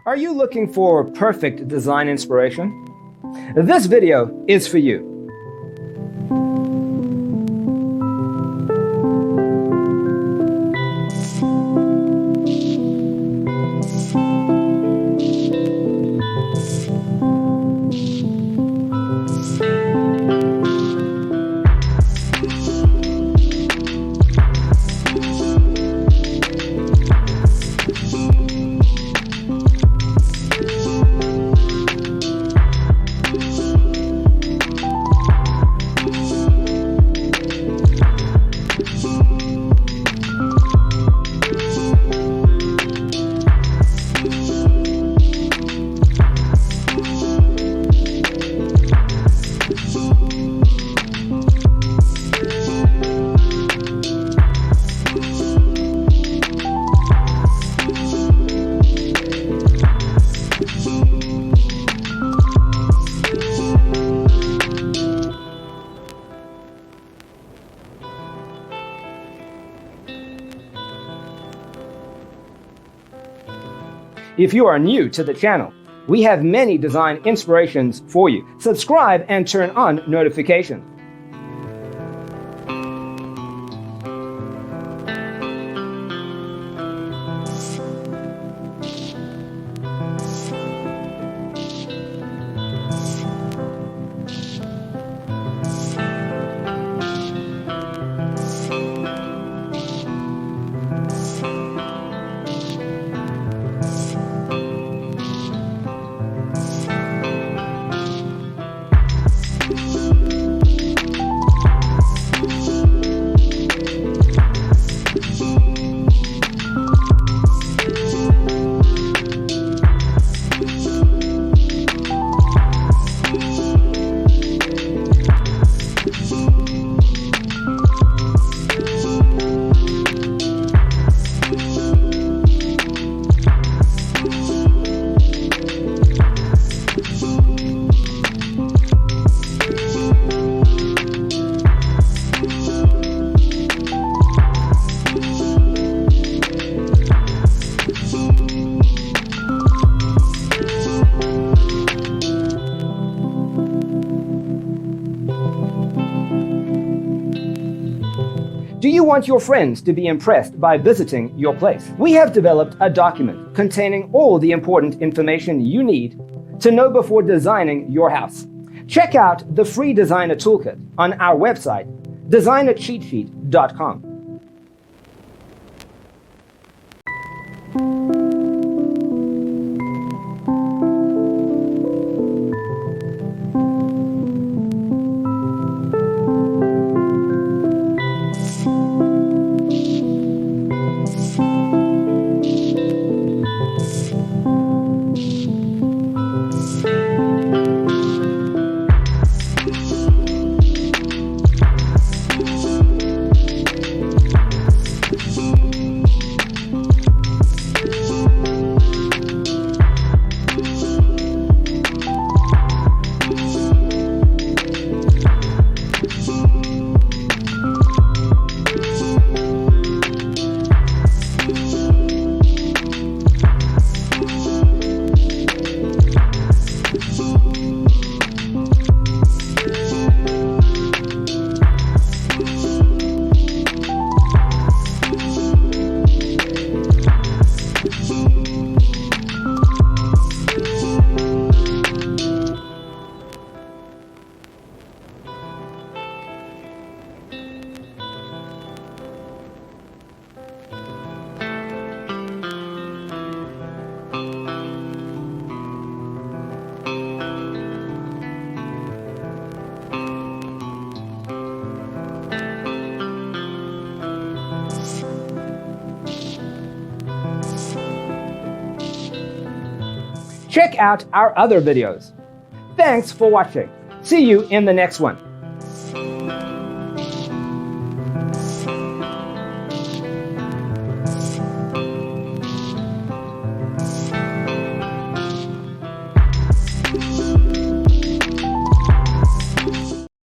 Are you looking for perfect design inspiration? This video is for you. If you are new to the channel, we have many design inspirations for you. Subscribe and turn on notifications. Do you want your friends to be impressed by visiting your place? We have developed a document containing all the important information you need to know before designing your house. Check out the free designer toolkit on our website, designercheatsheet.com. Check out our other videos. Thanks for watching. See you in the next one.